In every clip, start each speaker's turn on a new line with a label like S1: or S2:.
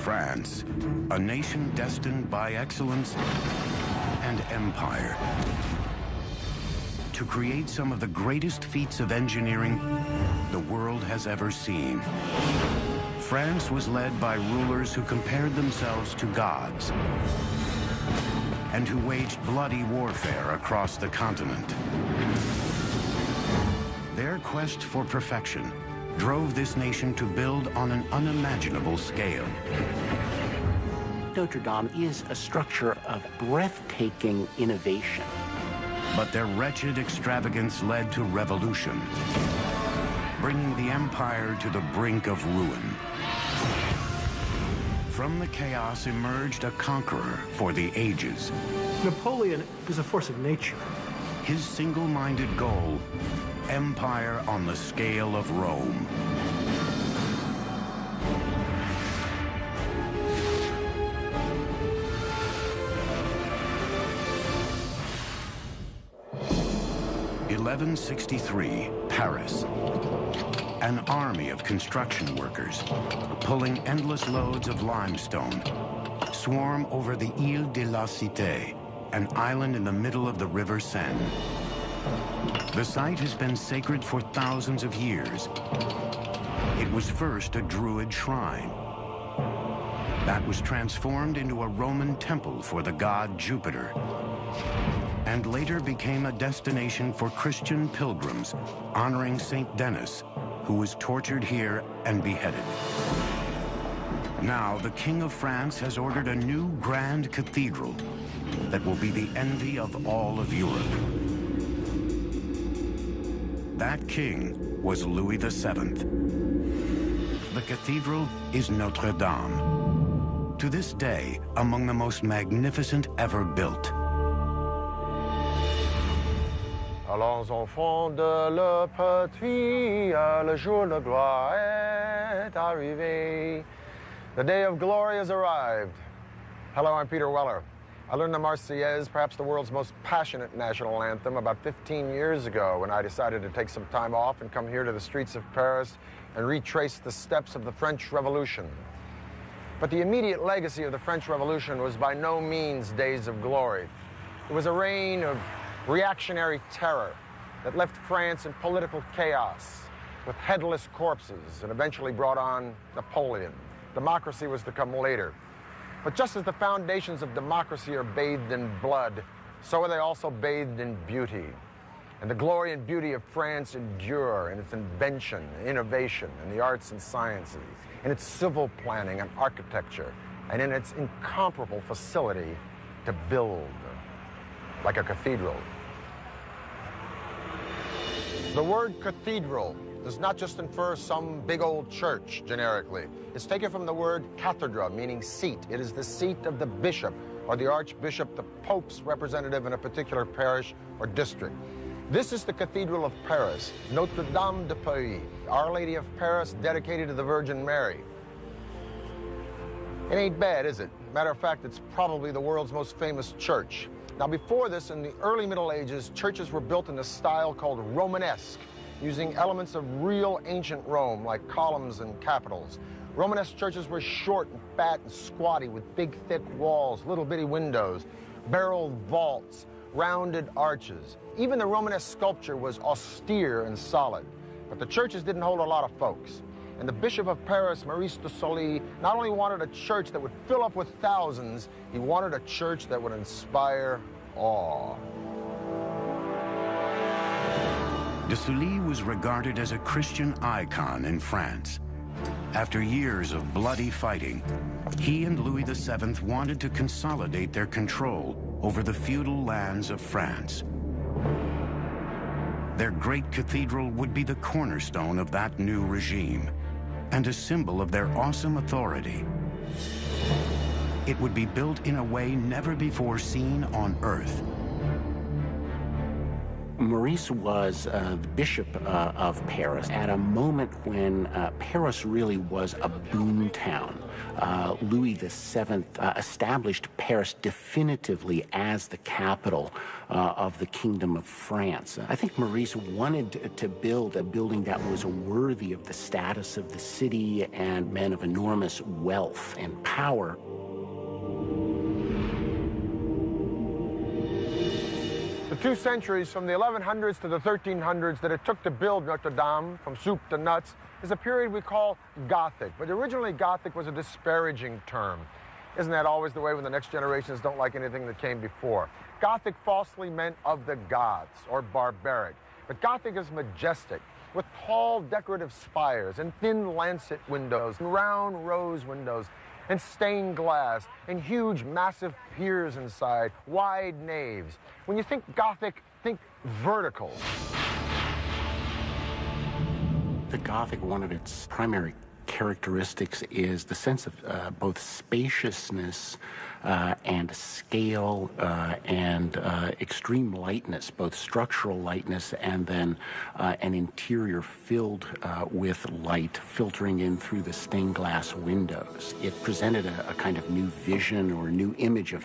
S1: France, a nation destined by excellence and empire to create some of the greatest feats of engineering the world has ever seen. France was led by rulers who compared themselves to gods and who waged bloody warfare across the continent. Their quest for perfection drove this nation to build on an unimaginable scale.
S2: Notre Dame is a structure of breathtaking innovation.
S1: But their wretched extravagance led to revolution, bringing the empire to the brink of ruin. From the chaos emerged a conqueror for the ages.
S3: Napoleon was a force of nature.
S1: His single-minded goal, empire on the scale of Rome. (1163), Paris. An army of construction workers, pulling endless loads of limestone, swarm over the Ile de la Cité, an island in the middle of the River Seine. The site has been sacred for thousands of years. It was first a Druid shrine that was transformed into a Roman temple for the god Jupiter, and later became a destination for Christian pilgrims honoring Saint Denis, who was tortured here and beheaded. Now, the King of France has ordered a new grand cathedral that will be the envy of all of Europe. That king was Louis VII. The cathedral is Notre Dame, to this day among the most magnificent ever built.
S4: Allons enfants de le petit, le jour de gloire est arrivé. The day of glory has arrived. Hello, I'm Peter Weller. I learned the Marseillaise, perhaps the world's most passionate national anthem, about 15 years ago when I decided to take some time off and come here to the streets of Paris and retrace the steps of the French Revolution. But the immediate legacy of the French Revolution was by no means days of glory. It was a reign of reactionary terror that left France in political chaos with headless corpses and eventually brought on Napoleon. Democracy was to come later. But just as the foundations of democracy are bathed in blood, so are they also bathed in beauty. And the glory and beauty of France endure in its invention, innovation, in the arts and sciences, in its civil planning and architecture, and in its incomparable facility to build, like a cathedral. The word cathedral does not just infer some big old church, generically. It's taken from the word cathedra, meaning seat. It is the seat of the bishop or the archbishop, the pope's representative in a particular parish or district. This is the Cathedral of Paris, Notre Dame de Paris, Our Lady of Paris, dedicated to the Virgin Mary. It ain't bad, is it? Matter of fact, it's probably the world's most famous church. Now, before this, in the early Middle Ages, churches were built in a style called Romanesque, using elements of real ancient Rome, like columns and capitals. Romanesque churches were short and fat and squatty, with big, thick walls, little bitty windows, barreled vaults, rounded arches. Even the Romanesque sculpture was austere and solid. But the churches didn't hold a lot of folks. And the Bishop of Paris, Maurice de Sully, not only wanted a church that would fill up with thousands, he wanted a church that would inspire awe.
S1: De Sully was regarded as a Christian icon in France. After years of bloody fighting, he and Louis VII wanted to consolidate their control over the feudal lands of France. Their great cathedral would be the cornerstone of that new regime and a symbol of their awesome authority. It would be built in a way never before seen on Earth.
S2: Maurice was the Bishop of Paris at a moment when Paris really was a boom town. Louis VII established Paris definitively as the capital of the Kingdom of France. I think Maurice wanted to build a building that was worthy of the status of the city and men of enormous wealth and power.
S4: The 2 centuries from the 1100s to the 1300s that it took to build Notre Dame, from soup to nuts, is a period we call Gothic. But originally, Gothic was a disparaging term. Isn't that always the way when the next generations don't like anything that came before? Gothic falsely meant of the gods, or barbaric. But Gothic is majestic, with tall decorative spires and thin lancet windows and round rose windows and stained glass, and huge, massive piers inside, wide naves. When you think Gothic, think vertical.
S2: The Gothic, one of its primary characteristics is the sense of both spaciousness and scale and extreme lightness, both structural lightness and then an interior filled with light filtering in through the stained glass windows. It presented a kind of new vision or new image of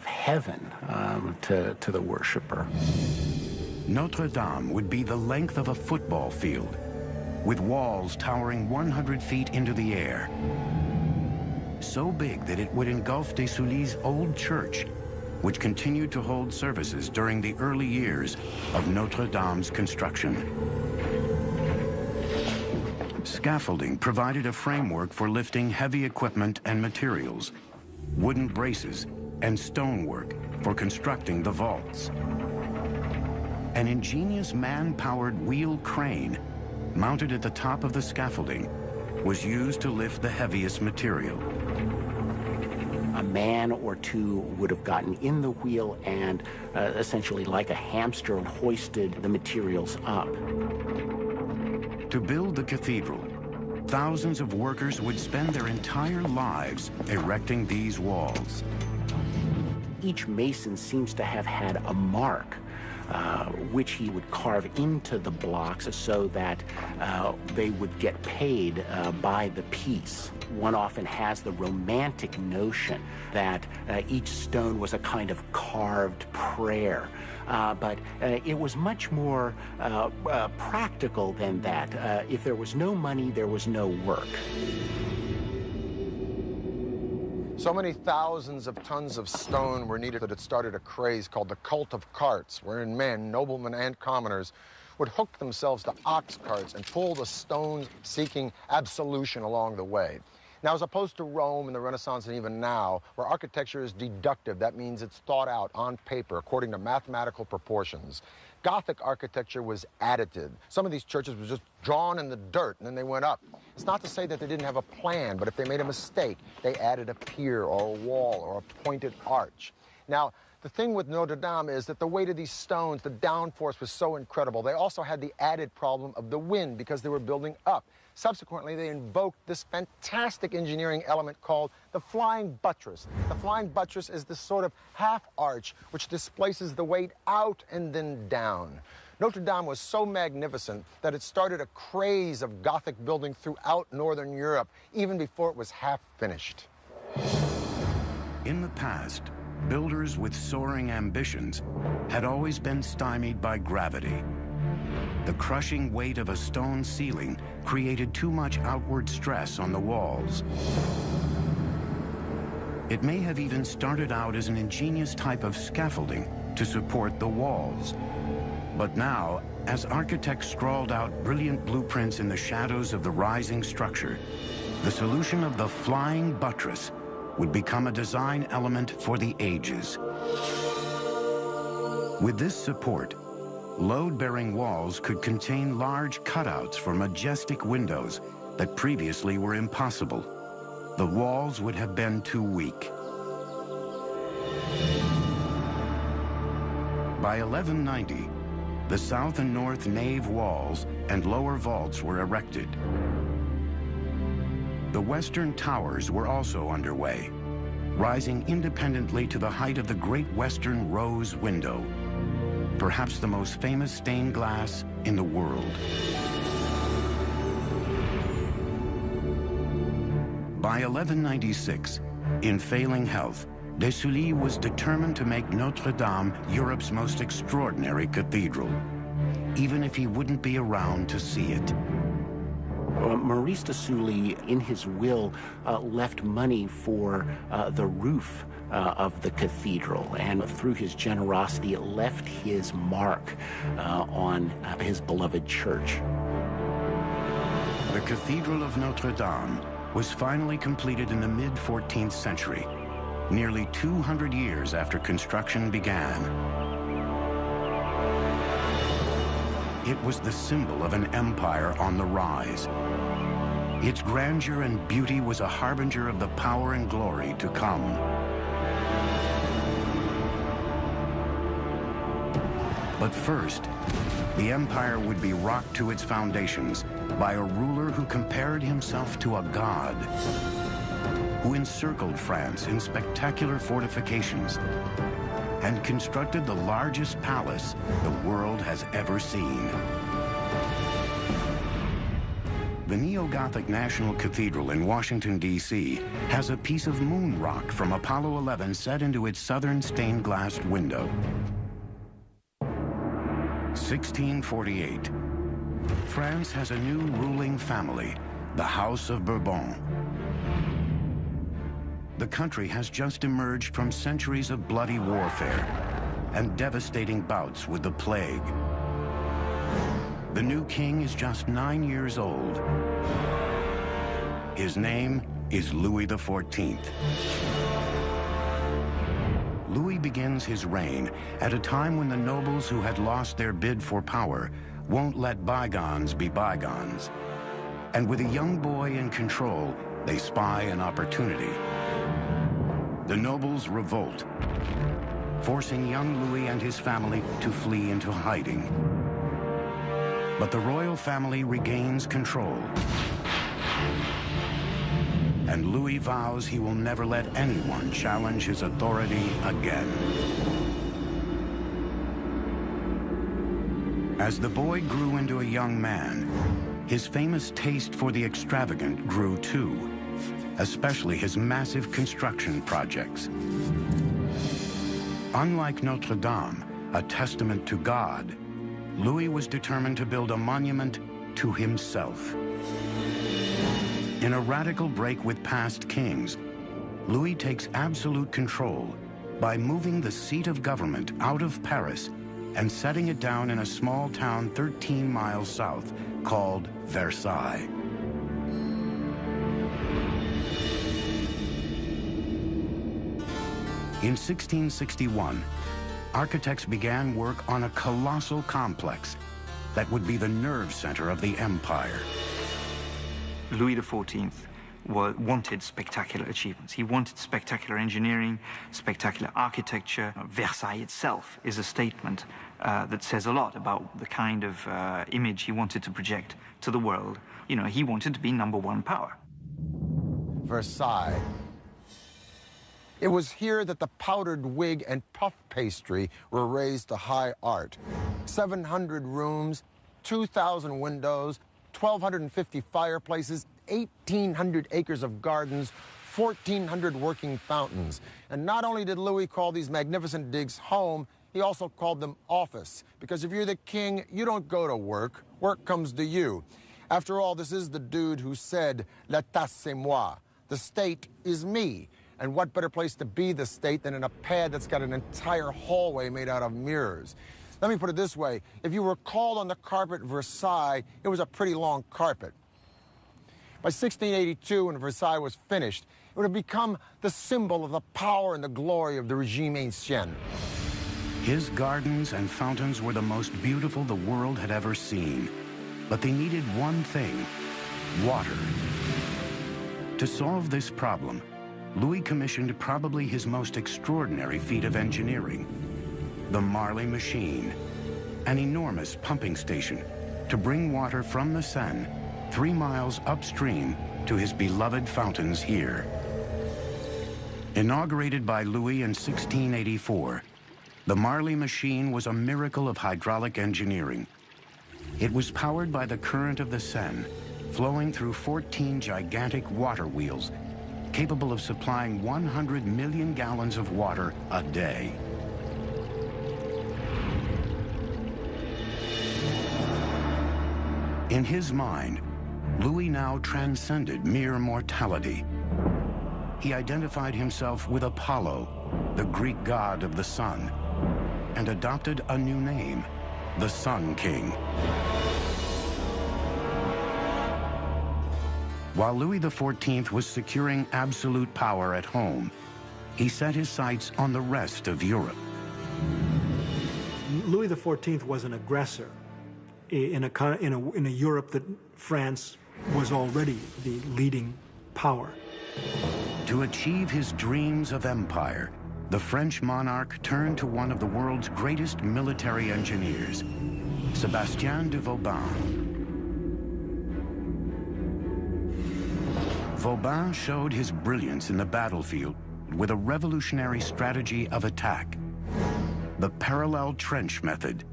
S2: heaven to the worshiper.
S1: Notre Dame would be the length of a football field, with walls towering 100 feet into the air. So big that it would engulf des Soulis' old church, which continued to hold services during the early years of Notre Dame's construction. Scaffolding provided a framework for lifting heavy equipment and materials, wooden braces, and stonework for constructing the vaults. An ingenious man-powered wheel crane mounted at the top of the scaffolding was used to lift the heaviest material.
S2: A man or two would have gotten in the wheel and essentially like a hamster hoisted the materials up.
S1: To build the cathedral, thousands of workers would spend their entire lives erecting these walls.
S2: Each mason seems to have had a mark which he would carve into the blocks so that they would get paid by the piece. One often has the romantic notion that each stone was a kind of carved prayer, but it was much more practical than that. If there was no money, there was no work.
S4: So many thousands of tons of stone were needed that it started a craze called the cult of carts, wherein men, noblemen and commoners, would hook themselves to ox carts and pull the stones seeking absolution along the way. Now, as opposed to Rome in the Renaissance and even now, where architecture is deductive, that means it's thought out on paper according to mathematical proportions, Gothic architecture was additive. Some of these churches were just drawn in the dirt and then they went up. It's not to say that they didn't have a plan, but if they made a mistake, they added a pier or a wall or a pointed arch. Now, the thing with Notre Dame is that the weight of these stones, the downforce was so incredible. They also had the added problem of the wind because they were building up. Subsequently, they invoked this fantastic engineering element called the flying buttress. The flying buttress is this sort of half arch which displaces the weight out and then down. Notre Dame was so magnificent that it started a craze of Gothic building throughout Northern Europe, even before it was half finished.
S1: In the past, builders with soaring ambitions had always been stymied by gravity. The crushing weight of a stone ceiling created too much outward stress on the walls. It may have even started out as an ingenious type of scaffolding to support the walls. But now, as architects scrawled out brilliant blueprints in the shadows of the rising structure, the solution of the flying buttress would become a design element for the ages. With this support, load-bearing walls could contain large cutouts for majestic windows that previously were impossible. The walls would have been too weak. By 1190, the south and north nave walls and lower vaults were erected. The western towers were also underway, rising independently to the height of the Great Western Rose Window, perhaps the most famous stained glass in the world. By 1196, in failing health, de Sully was determined to make Notre Dame Europe's most extraordinary cathedral, even if he wouldn't be around to see it.
S2: Maurice de Sully, in his will, left money for the roof of the cathedral, and through his generosity left his mark on his beloved church.
S1: The Cathedral of Notre Dame was finally completed in the mid-14th century, nearly 200 years after construction began. It was the symbol of an empire on the rise. Its grandeur and beauty was a harbinger of the power and glory to come. But first, the empire would be rocked to its foundations by a ruler who compared himself to a god, who encircled France in spectacular fortifications and constructed the largest palace the world has ever seen. The Neo-Gothic National Cathedral in Washington, D.C. has a piece of moon rock from Apollo 11 set into its southern stained-glass window. 1648. France has a new ruling family, the House of Bourbon. The country has just emerged from centuries of bloody warfare and devastating bouts with the plague. The new king is just 9 years old. His name is Louis XIV. Louis begins his reign at a time when the nobles who had lost their bid for power won't let bygones be bygones. And with a young boy in control, they spy an opportunity. The nobles revolt, forcing young Louis and his family to flee into hiding. But the royal family regains control. And Louis vows he will never let anyone challenge his authority again. As the boy grew into a young man, his famous taste for the extravagant grew too, especially his massive construction projects. Unlike Notre Dame, a testament to God, Louis was determined to build a monument to himself. In a radical break with past kings, Louis takes absolute control by moving the seat of government out of Paris and setting it down in a small town 13 miles south called Versailles. In 1661, architects began work on a colossal complex that would be the nerve center of the empire.
S5: Louis XIV wanted spectacular achievements. He wanted spectacular engineering, spectacular architecture. Versailles itself is a statement that says a lot about the kind of image he wanted to project to the world. You know, he wanted to be #1 power.
S4: Versailles. It was here that the powdered wig and puff pastry were raised to high art. 700 rooms, 2,000 windows, 1,250 fireplaces, 1,800 acres of gardens, 1,400 working fountains. And not only did Louis call these magnificent digs home, he also called them office. Because if you're the king, you don't go to work. Work comes to you. After all, this is the dude who said, "L'État c'est moi." The state is me. And what better place to be the state than in a pad that's got an entire hallway made out of mirrors? Let me put it this way. If you were called on the carpet at Versailles, it was a pretty long carpet. By 1682, when Versailles was finished, it would have become the symbol of the power and the glory of the regime ancien.
S1: His gardens and fountains were the most beautiful the world had ever seen. But they needed one thing: water. To solve this problem, Louis commissioned probably his most extraordinary feat of engineering: the Marly machine, an enormous pumping station to bring water from the Seine 3 miles upstream to his beloved fountains here. Inaugurated by Louis in 1684, the Marly machine was a miracle of hydraulic engineering. It was powered by the current of the Seine, flowing through 14 gigantic water wheels capable of supplying 100 million gallons of water a day. In his mind, Louis now transcended mere mortality. He identified himself with Apollo, the Greek god of the sun, and adopted a new name, the Sun King. While Louis XIV was securing absolute power at home, he set his sights on the rest of Europe.
S3: Louis XIV was an aggressor in a Europe that France was already the leading power.
S1: To achieve his dreams of empire, the French monarch turned to one of the world's greatest military engineers, Sébastien de Vauban. Vauban showed his brilliance in the battlefield with a revolutionary strategy of attack, the parallel trench method.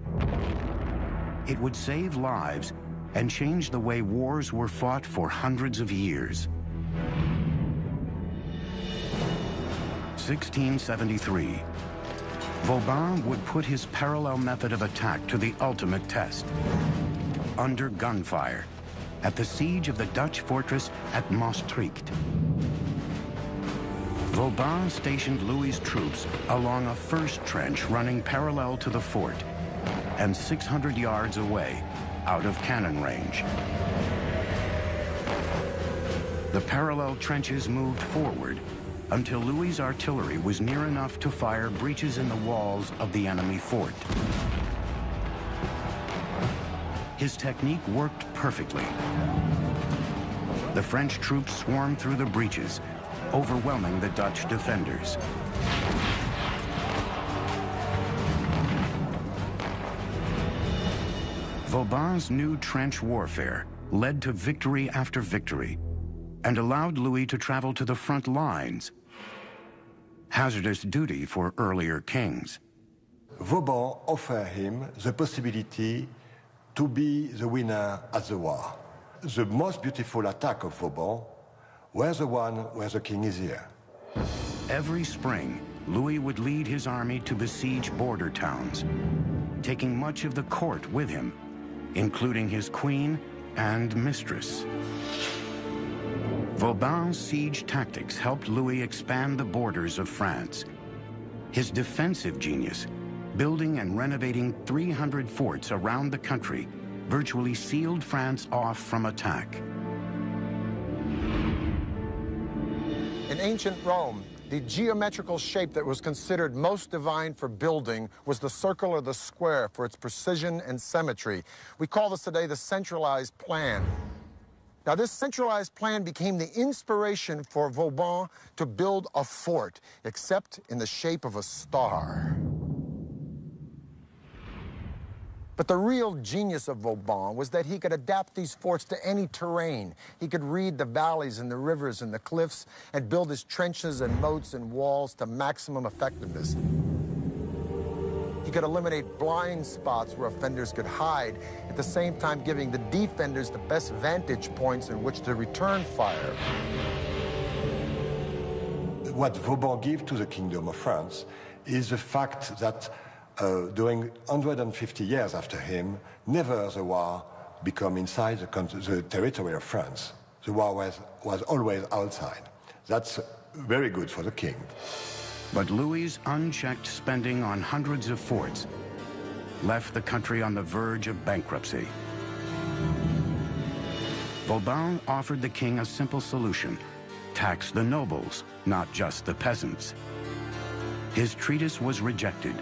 S1: It would save lives and change the way wars were fought for hundreds of years. 1673. Vauban would put his parallel method of attack to the ultimate test. Under gunfire, at the siege of the Dutch fortress at Maastricht. Vauban stationed Louis's troops along a first trench running parallel to the fort and 600 yards away, out of cannon range. The parallel trenches moved forward until Louis's artillery was near enough to fire breaches in the walls of the enemy fort. His technique worked perfectly. The French troops swarmed through the breaches, overwhelming the Dutch defenders. Vauban's new trench warfare led to victory after victory and allowed Louis to travel to the front lines, hazardous duty for earlier kings.
S6: Vauban offered him the possibility to be the winner at the war. The most beautiful attack of Vauban was the one where the king is here.
S1: Every spring, Louis would lead his army to besiege border towns, taking much of the court with him, including his queen and mistress. Vauban's siege tactics helped Louis expand the borders of France. His defensive genius, building and renovating 300 forts around the country, virtually sealed France off from attack.
S4: In ancient Rome, the geometrical shape that was considered most divine for building was the circle or the square for its precision and symmetry. We call this today the centralized plan. Now, this centralized plan became the inspiration for Vauban to build a fort, except in the shape of a star. But the real genius of Vauban was that he could adapt these forts to any terrain. He could read the valleys and the rivers and the cliffs and build his trenches and moats and walls to maximum effectiveness. He could eliminate blind spots where offenders could hide, at the same time giving the defenders the best vantage points in which to return fire.
S6: What Vauban gave to the Kingdom of France is the fact that during 150 years after him, never the war became inside the territory of France. The war was always outside. That's very good for the king.
S1: But Louis's unchecked spending on hundreds of forts left the country on the verge of bankruptcy. Vauban offered the king a simple solution: tax the nobles, not just the peasants. His treatise was rejected,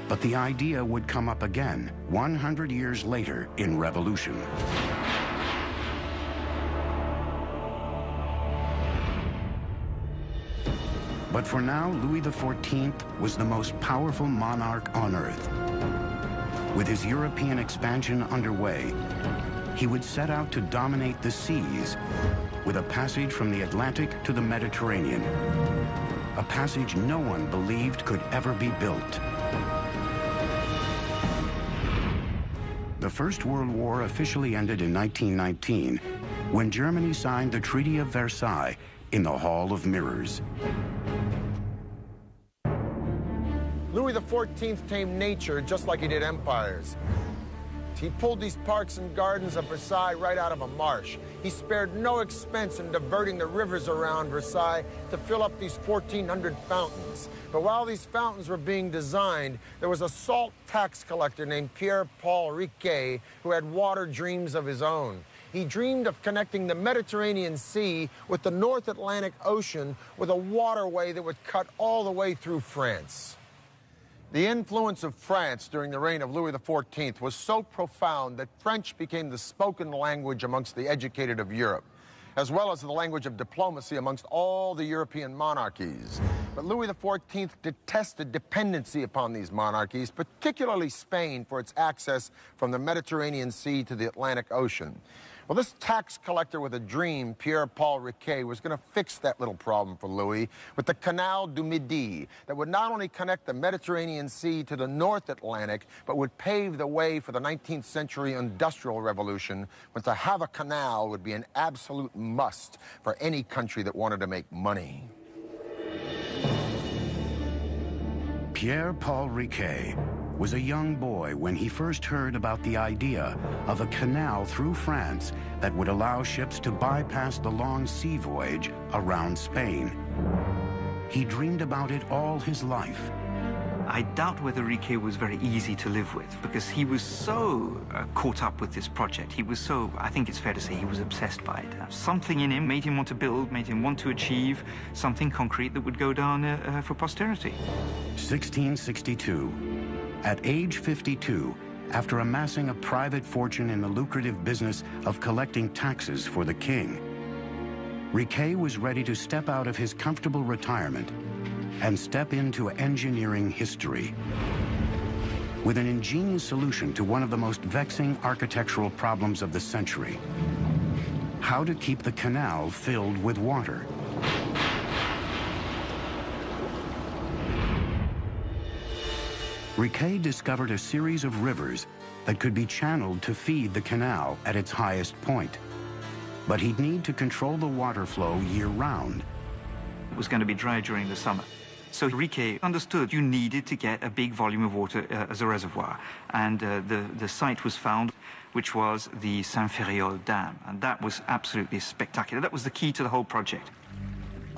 S1: but the idea would come up again 100 years later in revolution. But for now, Louis XIV was the most powerful monarch on earth. With his European expansion underway, he would set out to dominate the seas with a passage from the Atlantic to the Mediterranean, a passage no one believed could ever be built. The First World War officially ended in 1919 when Germany signed the Treaty of Versailles, in the Hall of Mirrors.
S4: Louis XIV tamed nature just like he did empires. He pulled these parks and gardens of Versailles right out of a marsh. He spared no expense in diverting the rivers around Versailles to fill up these 1,400 fountains. But while these fountains were being designed, there was a salt tax collector named Pierre-Paul Riquet who had water dreams of his own. He dreamed of connecting the Mediterranean Sea with the North Atlantic Ocean with a waterway that would cut all the way through France. The influence of France during the reign of Louis XIV was so profound that French became the spoken language amongst the educated of Europe, as well as the language of diplomacy amongst all the European monarchies. But Louis XIV detested dependency upon these monarchies, particularly Spain, for its access from the Mediterranean Sea to the Atlantic Ocean. Well, this tax collector with a dream, Pierre-Paul Riquet, was going to fix that little problem for Louis with the Canal du Midi that would not only connect the Mediterranean Sea to the North Atlantic, but would pave the way for the 19th century Industrial Revolution, when to have a canal would be an absolute must for any country that wanted to make money.
S1: Pierre-Paul Riquet was a young boy when he first heard about the idea of a canal through France that would allow ships to bypass the long sea voyage around Spain. He dreamed about it all his life.
S5: I doubt whether Riquet was very easy to live with, because he was so caught up with this project. He was so, I think it's fair to say, he was obsessed by it. Something in him made him want to build, made him want to achieve something concrete that would go down for posterity.
S1: 1662. At age 52, after amassing a private fortune in the lucrative business of collecting taxes for the king, Riquet was ready to step out of his comfortable retirement and step into engineering history. With an ingenious solution to one of the most vexing architectural problems of the century: how to keep the canal filled with water. Riquet discovered a series of rivers that could be channeled to feed the canal at its highest point. But he'd need to control the water flow year-round.
S5: It was going to be dry during the summer. So Riquet understood you needed to get a big volume of water as a reservoir. And the site was found, which was the Saint-Ferréol Dam. And that was absolutely spectacular. That was the key to the whole project.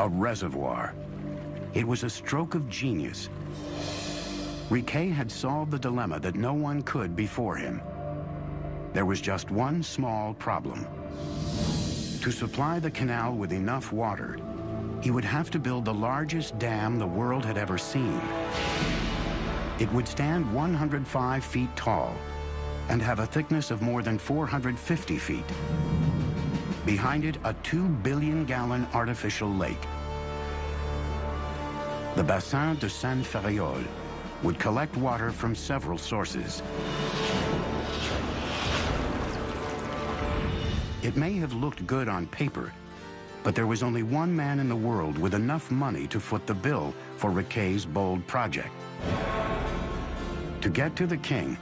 S1: A reservoir. It was a stroke of genius. Riquet had solved the dilemma that no one could before him. There was just one small problem. To supply the canal with enough water, he would have to build the largest dam the world had ever seen. It would stand 105 feet tall and have a thickness of more than 450 feet. Behind it, a 2 billion-gallon artificial lake. The Bassin de Saint-Ferréol would collect water from several sources. It may have looked good on paper, but there was only one man in the world with enough money to foot the bill for Riquet's bold project. To get to the king,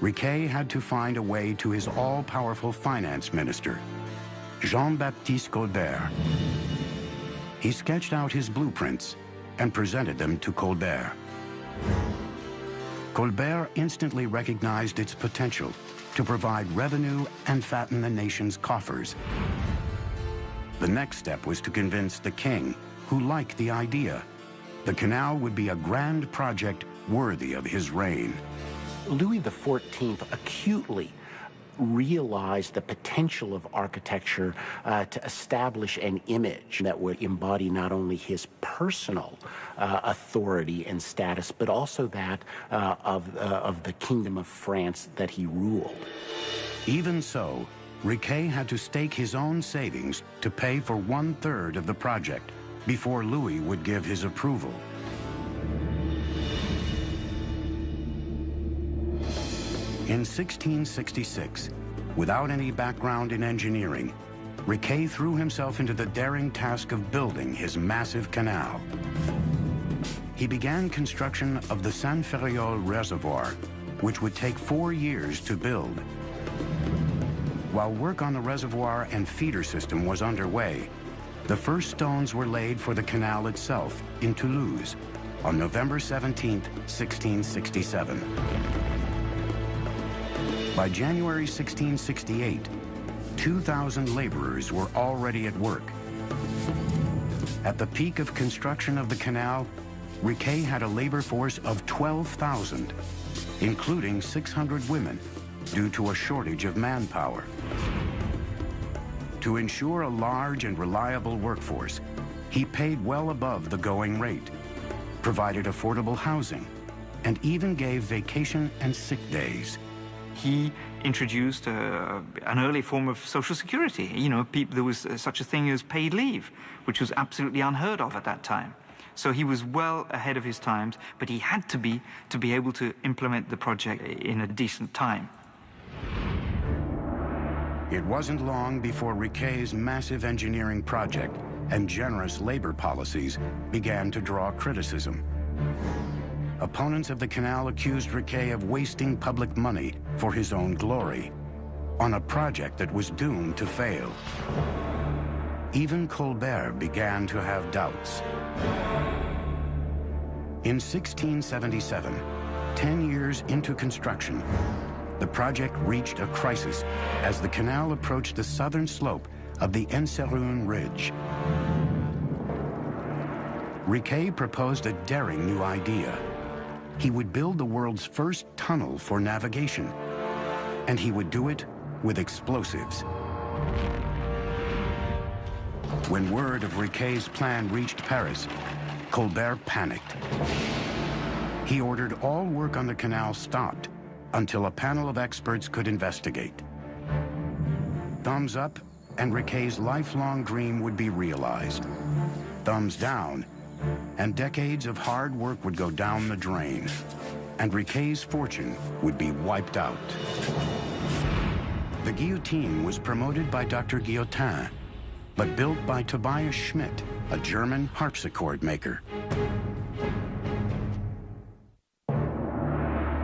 S1: Riquet had to find a way to his all-powerful finance minister, Jean-Baptiste Colbert. He sketched out his blueprints and presented them to Colbert. Colbert instantly recognized its potential to provide revenue and fatten the nation's coffers. The next step was to convince the king, who liked the idea. The canal would be a grand project worthy of his reign.
S2: Louis XIV acutely realized the potential of architecture to establish an image that would embody not only his personal authority and status, but also that of the Kingdom of France that he ruled.
S1: Even so, Riquet had to stake his own savings to pay for 1/3 of the project before Louis would give his approval. In 1666, without any background in engineering, Riquet threw himself into the daring task of building his massive canal. He began construction of the Saint-Ferréol Reservoir, which would take 4 years to build. While work on the reservoir and feeder system was underway, The first stones were laid for the canal itself in Toulouse on November 17, 1667. By January 1668, 2,000 laborers were already at work. At the peak of construction of the canal, Riquet had a labor force of 12,000, including 600 women, due to a shortage of manpower. To ensure a large and reliable workforce, he paid well above the going rate, provided affordable housing, and even gave vacation and sick days.
S5: He introduced an early form of social security. You know, there was such a thing as paid leave, which was absolutely unheard of at that time. So he was well ahead of his times, but he had to be able to implement the project in a decent time.
S1: It wasn't long before Riquet's massive engineering project and generous labor policies began to draw criticism. Opponents of the canal accused Riquet of wasting public money for his own glory on a project that was doomed to fail. Even Colbert began to have doubts. In 1677, 10 years into construction, the project reached a crisis as the canal approached the southern slope of the Enserune Ridge. Riquet proposed a daring new idea. He would build the world's first tunnel for navigation, and he would do it with explosives. When word of Riquet's plan reached Paris, Colbert panicked. He ordered all work on the canal stopped until a panel of experts could investigate. Thumbs up, and Riquet's lifelong dream would be realized. Thumbs down, and decades of hard work would go down the drain, and Riquet's fortune would be wiped out. The guillotine was promoted by Dr. Guillotin, but built by Tobias Schmidt, a German harpsichord maker.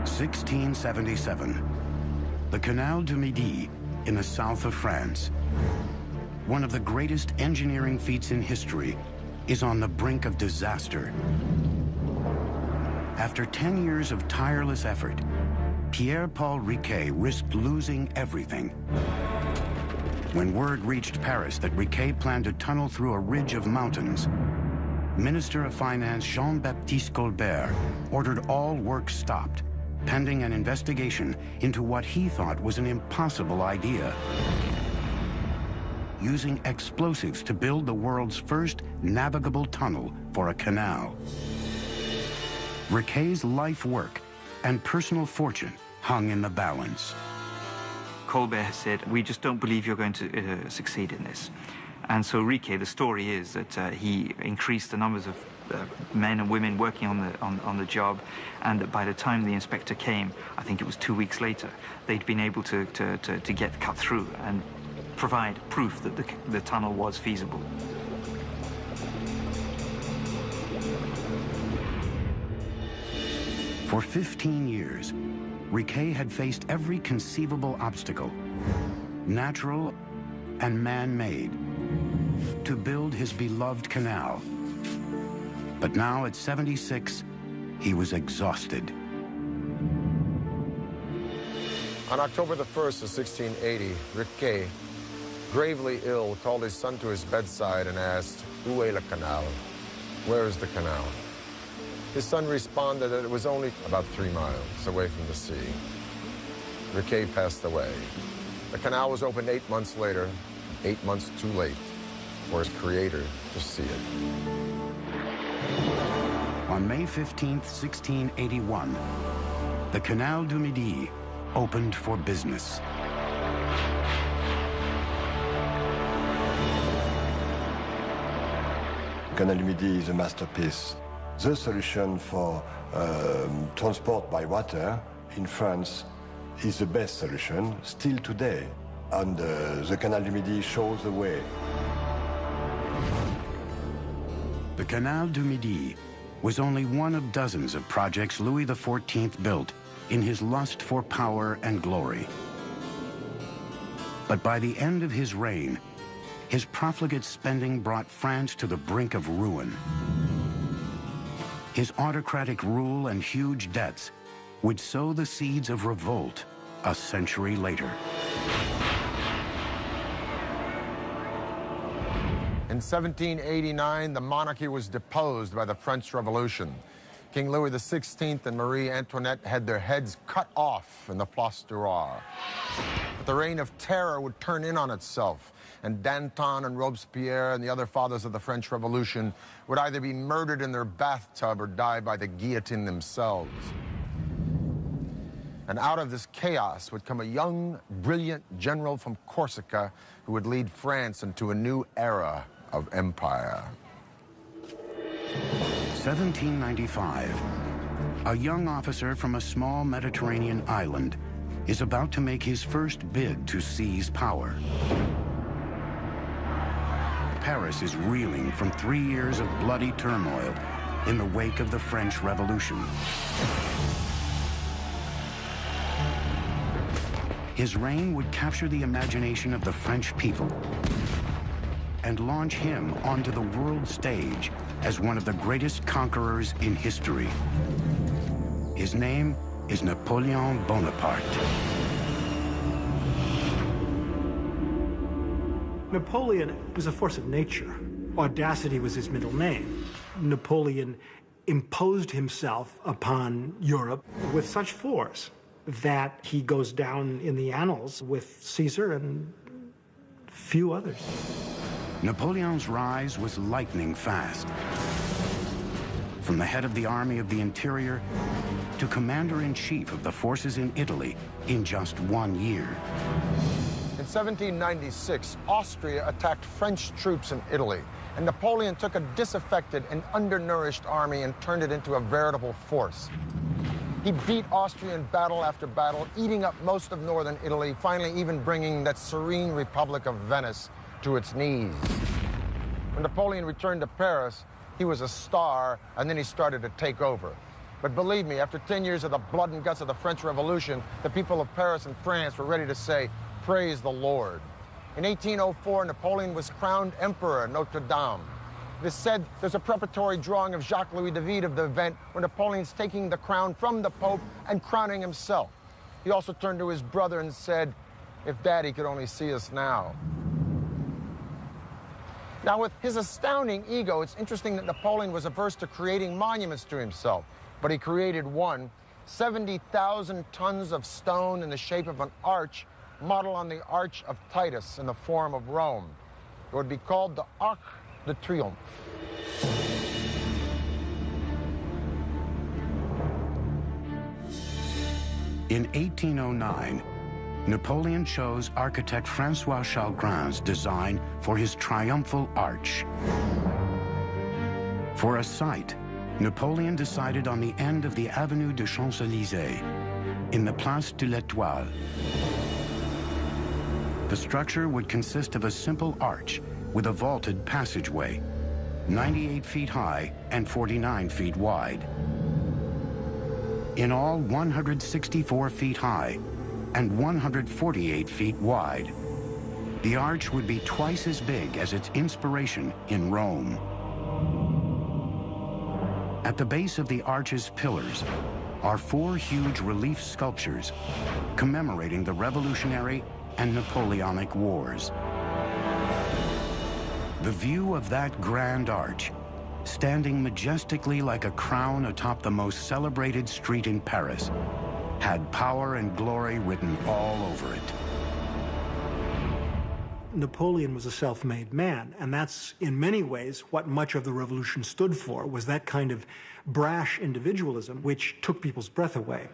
S1: 1677, the Canal du Midi in the south of France, one of the greatest engineering feats in history, is on the brink of disaster. After 10 years of tireless effort, Pierre-Paul Riquet risked losing everything. When word reached Paris that Riquet planned to tunnel through a ridge of mountains, Minister of Finance Jean-Baptiste Colbert ordered all work stopped, pending an investigation into what he thought was an impossible idea: using explosives to build the world's first navigable tunnel for a canal. Riquet's life work and personal fortune hung in the balance.
S5: Colbert said, "We just don't believe you're going to succeed in this." And so Riquet, the story is that he increased the numbers of men and women working on the job, and that by the time the inspector came, I think it was 2 weeks later, they'd been able to get cut through and provide proof that the tunnel was feasible.
S1: For 15 years, Riquet had faced every conceivable obstacle, natural and man-made, to build his beloved canal. But now at 76, he was exhausted.
S4: On October the 1st of 1680, Riquet, gravely ill, called his son to his bedside and asked, "Où est le canal?" Where is the canal? His son responded that it was only about 3 miles away from the sea. Riquet passed away. The canal was opened 8 months later, 8 months too late for his creator to see it.
S1: On May 15th, 1681, the Canal du Midi opened for business.
S6: Canal du Midi is a masterpiece. The solution for transport by water in France is the best solution still today, and the Canal du Midi shows the way.
S1: The Canal du Midi was only one of dozens of projects Louis XIV built in his lust for power and glory. But by the end of his reign, his profligate spending brought France to the brink of ruin. His autocratic rule and huge debts would sow the seeds of revolt a century later.
S4: In 1789, the monarchy was deposed by the French Revolution. King Louis XVI and Marie Antoinette had their heads cut off in the Place du Roi. But the reign of terror would turn in on itself, and Danton and Robespierre and the other fathers of the French Revolution would either be murdered in their bathtub or die by the guillotine themselves. And out of this chaos would come a young, brilliant general from Corsica who would lead France into a new era of empire.
S1: 1795. A young officer from a small Mediterranean island is about to make his first bid to seize power. Paris is reeling from 3 years of bloody turmoil in the wake of the French Revolution. His reign would capture the imagination of the French people and launch him onto the world stage as one of the greatest conquerors in history. His name is Napoleon Bonaparte.
S3: Napoleon was a force of nature. Audacity was his middle name. Napoleon imposed himself upon Europe with such force that he goes down in the annals with Caesar and few others.
S1: Napoleon's rise was lightning fast. From the head of the Army of the Interior to commander-in-chief of the forces in Italy in just 1 year.
S4: In 1796, Austria attacked French troops in Italy, and Napoleon took a disaffected and undernourished army and turned it into a veritable force. He beat Austria in battle after battle, eating up most of northern Italy, finally even bringing that serene Republic of Venice to its knees. When Napoleon returned to Paris, he was a star, and then he started to take over. But believe me, after 10 years of the blood and guts of the French Revolution, the people of Paris and France were ready to say, "Praise the Lord." In 1804, Napoleon was crowned emperor at Notre Dame. It is said there's a preparatory drawing of Jacques-Louis David of the event where Napoleon's taking the crown from the Pope and crowning himself. He also turned to his brother and said, "If Daddy could only see us now." Now, with his astounding ego, it's interesting that Napoleon was averse to creating monuments to himself, but he created one, 70,000 tons of stone in the shape of an arch, modeled on the Arch of Titus in the Forum of Rome. It would be called the Arc de Triomphe.
S1: In 1809, Napoleon chose architect François Chalgrin's design for his triumphal arch. For a site, Napoleon decided on the end of the Avenue des Champs-Élysées, in the Place de l'Étoile. The structure would consist of a simple arch with a vaulted passageway, 98 feet high and 49 feet wide. In all, 164 feet high and 148 feet wide. The arch would be twice as big as its inspiration in Rome. At the base of the arch's pillars are 4 huge relief sculptures commemorating the Revolutionary and Napoleonic Wars. The view of that grand arch, standing majestically like a crown atop the most celebrated street in Paris, had power and glory written all over it.
S3: Napoleon was a self-made man, and that's in many ways what much of the revolution stood for, was that kind of brash individualism which took people's breath away.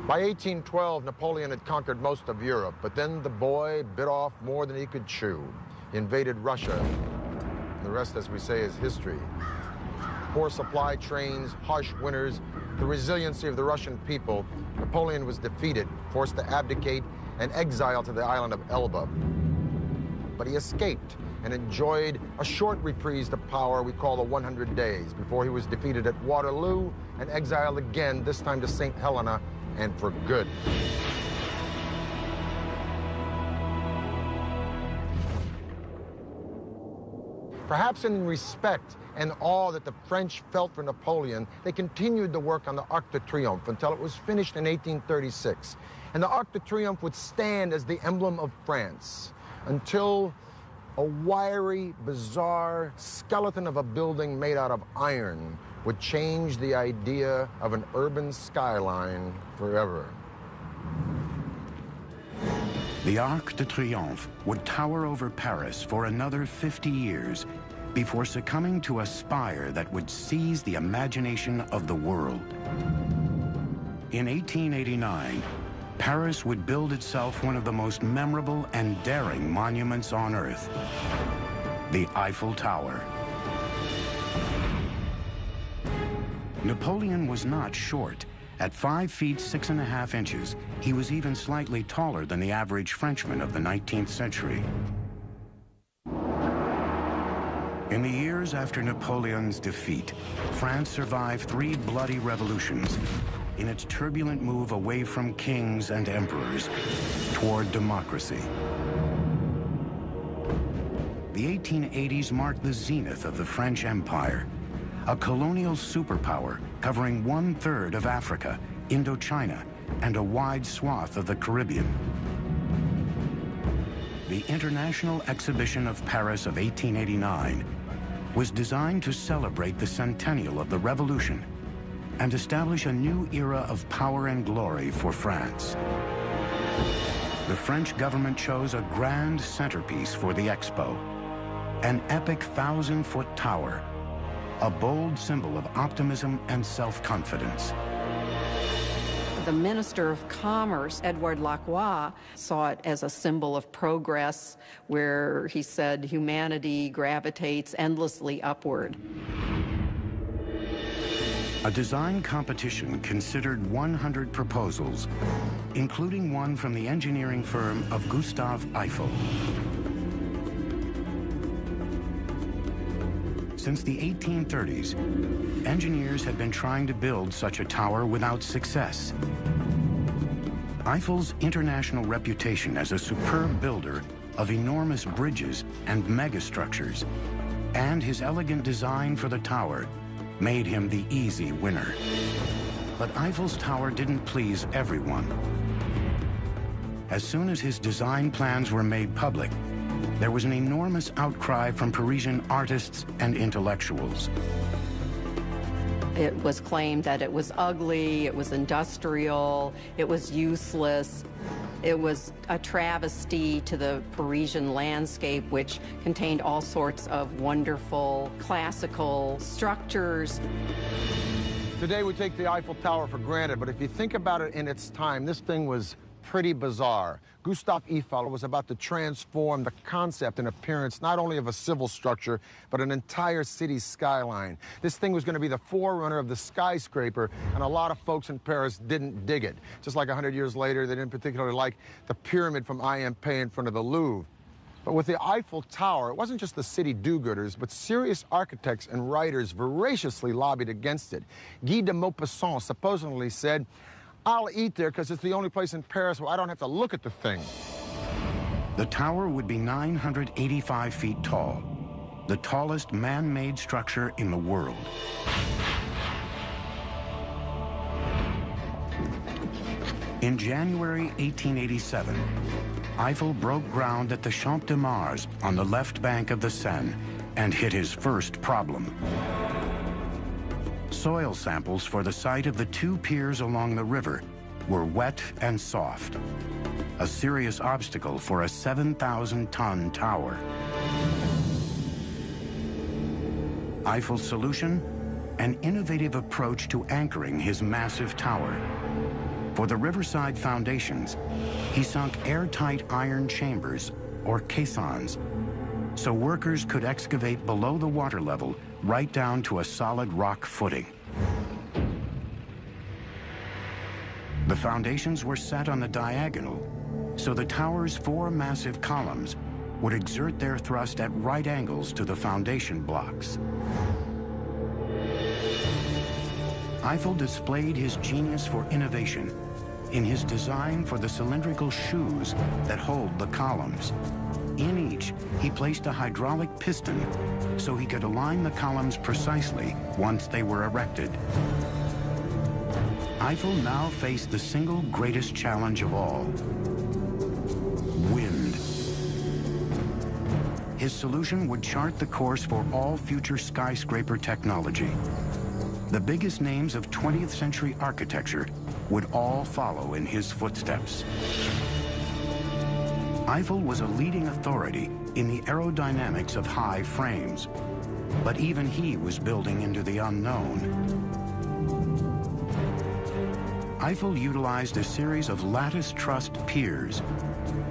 S4: By 1812, Napoleon had conquered most of Europe, but then the boy bit off more than he could chew. He invaded Russia. The rest, as we say, is history. Poor supply trains, harsh winters, the resiliency of the Russian people, Napoleon was defeated, forced to abdicate, and exiled to the island of Elba. But he escaped and enjoyed a short reprise of power we call the 100 Days, before he was defeated at Waterloo and exiled again, this time to St. Helena, and for good. Perhaps in respect and awe that the French felt for Napoleon, they continued the work on the Arc de Triomphe until it was finished in 1836. And the Arc de Triomphe would stand as the emblem of France until a wiry, bizarre skeleton of a building made out of iron would change the idea of an urban skyline forever.
S1: The Arc de Triomphe would tower over Paris for another 50 years before succumbing to a spire that would seize the imagination of the world. In 1889, Paris would build itself one of the most memorable and daring monuments on Earth, the Eiffel Tower. Napoleon was not short. At 5 feet 6.5 inches, he was even slightly taller than the average Frenchman of the 19th century. In the years after Napoleon's defeat, France survived 3 bloody revolutions in its turbulent move away from kings and emperors toward democracy. The 1880s marked the zenith of the French Empire, a colonial superpower covering 1/3 of Africa, Indochina, and a wide swath of the Caribbean. The International Exhibition of Paris of 1889 was designed to celebrate the centennial of the Revolution and establish a new era of power and glory for France. The French government chose a grand centerpiece for the expo, an epic 1,000-foot tower, a bold symbol of optimism and self-confidence.
S7: The Minister of Commerce, Edouard Lacroix, saw it as a symbol of progress, where he said humanity gravitates endlessly upward.
S1: A design competition considered 100 proposals, including one from the engineering firm of Gustave Eiffel. Since the 1830s, engineers had been trying to build such a tower without success. Eiffel's international reputation as a superb builder of enormous bridges and megastructures, and his elegant design for the tower, made him the easy winner. But Eiffel's tower didn't please everyone. As soon as his design plans were made public, there was an enormous outcry from Parisian artists and intellectuals.
S7: It was claimed that it was ugly, it was industrial, it was useless. It was a travesty to the Parisian landscape, which contained all sorts of wonderful classical structures.
S4: Today we take the Eiffel Tower for granted, but if you think about it in its time, this thing was pretty bizarre. Gustave Eiffel was about to transform the concept and appearance not only of a civil structure, but an entire city skyline. This thing was going to be the forerunner of the skyscraper, and a lot of folks in Paris didn't dig it. Just like 100 years later, they didn't particularly like the pyramid from IMP in front of the Louvre. But with the Eiffel Tower, it wasn't just the city do-gooders, but serious architects and writers voraciously lobbied against it. Guy de Maupassant supposedly said, "I'll eat there because it's the only place in Paris where I don't have to look at the thing."
S1: The tower would be 985 feet tall, the tallest man-made structure in the world. In January 1887, Eiffel broke ground at the Champ de Mars on the left bank of the Seine and hit his first problem. Soil samples for the site of the 2 piers along the river were wet and soft, a serious obstacle for a 7,000-ton tower. Eiffel's solution? An innovative approach to anchoring his massive tower. For the riverside foundations, he sunk airtight iron chambers, or caissons, so workers could excavate below the water level right down to a solid rock footing. The foundations were set on the diagonal, so the tower's 4 massive columns would exert their thrust at right angles to the foundation blocks. Eiffel displayed his genius for innovation in his design for the cylindrical shoes that hold the columns. In each, he placed a hydraulic piston so he could align the columns precisely once they were erected. Eiffel now faced the single greatest challenge of all: wind. His solution would chart the course for all future skyscraper technology. The biggest names of 20th century architecture would all follow in his footsteps. Eiffel was a leading authority in the aerodynamics of high frames, but even he was building into the unknown. Eiffel utilized a series of lattice-trussed piers,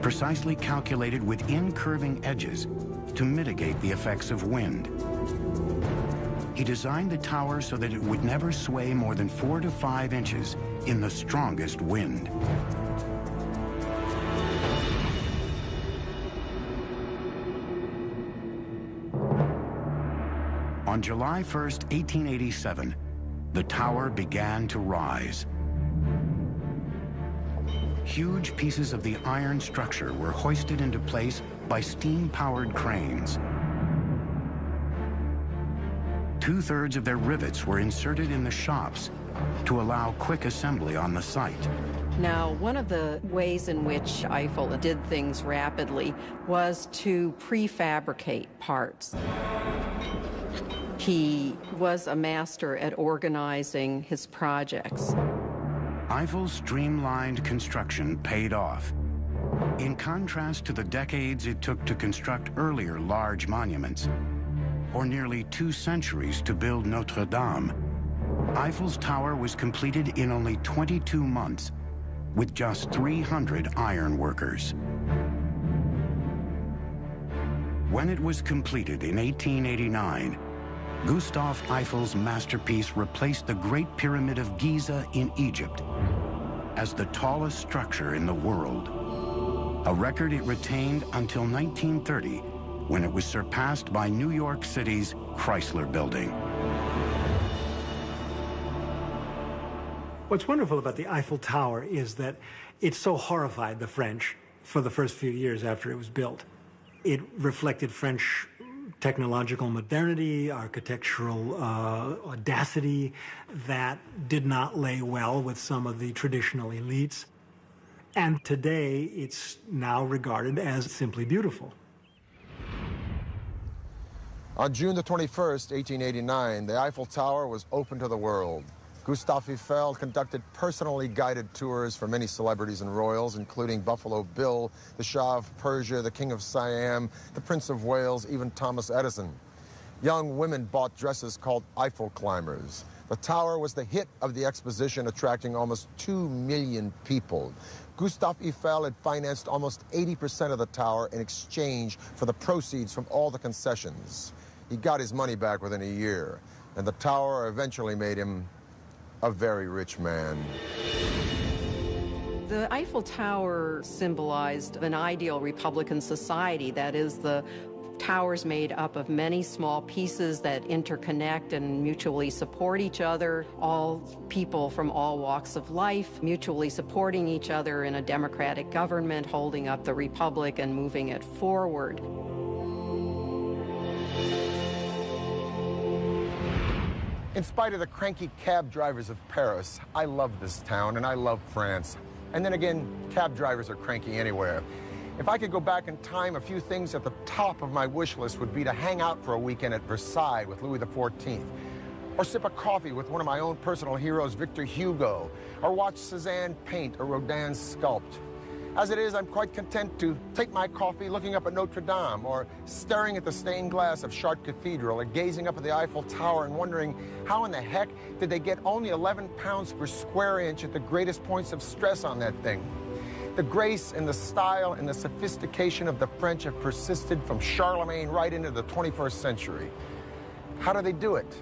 S1: precisely calculated with incurving edges to mitigate the effects of wind. He designed the tower so that it would never sway more than 4 to 5 inches in the strongest wind. On July 1st, 1887, the tower began to rise. Huge pieces of the iron structure were hoisted into place by steam-powered cranes. 2/3 of their rivets were inserted in the shops to allow quick assembly on the site.
S7: Now, one of the ways in which Eiffel did things rapidly was to prefabricate parts. He was a master at organizing his projects.
S1: Eiffel's streamlined construction paid off. In contrast to the decades it took to construct earlier large monuments, or nearly 2 centuries to build Notre Dame, Eiffel's tower was completed in only 22 months with just 300 iron workers. When it was completed in 1889, Gustave Eiffel's masterpiece replaced the Great Pyramid of Giza in Egypt as the tallest structure in the world, a record it retained until 1930, when it was surpassed by New York City's Chrysler Building.
S3: What's wonderful about the Eiffel Tower is that it so horrified the French for the first few years after it was built. It reflected French technological modernity, architectural audacity that did not lay well with some of the traditional elites. And today, it's now regarded as simply beautiful.
S4: On June the 21st, 1889, the Eiffel Tower was open to the world. Gustave Eiffel conducted personally guided tours for many celebrities and royals, including Buffalo Bill, the Shah of Persia, the King of Siam, the Prince of Wales, even Thomas Edison. Young women bought dresses called Eiffel climbers. The tower was the hit of the exposition, attracting almost 2 million people. Gustave Eiffel had financed almost 80% of the tower in exchange for the proceeds from all the concessions. He got his money back within a year, and the tower eventually made him a very rich man.
S7: The Eiffel Tower symbolized an ideal Republican society, that is, the towers made up of many small pieces that interconnect and mutually support each other, all people from all walks of life mutually supporting each other in a democratic government, holding up the republic and moving it forward.
S4: In spite of the cranky cab drivers of Paris, I love this town and I love France. And then again, cab drivers are cranky anywhere. If I could go back in time, a few things at the top of my wish list would be to hang out for a weekend at Versailles with Louis XIV, or sip a coffee with one of my own personal heroes, Victor Hugo, or watch Cézanne paint or Rodin sculpt. As it is, I'm quite content to take my coffee looking up at Notre Dame, or staring at the stained glass of Chartres Cathedral, or gazing up at the Eiffel Tower and wondering how in the heck did they get only 11 pounds per square inch at the greatest points of stress on that thing. The grace and the style and the sophistication of the French have persisted from Charlemagne right into the 21st century. How do they do it?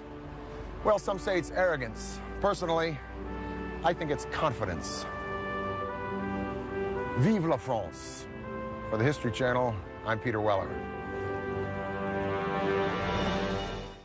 S4: Well, some say it's arrogance. Personally, I think it's confidence. Vive la France. For the History Channel, I'm Peter Weller.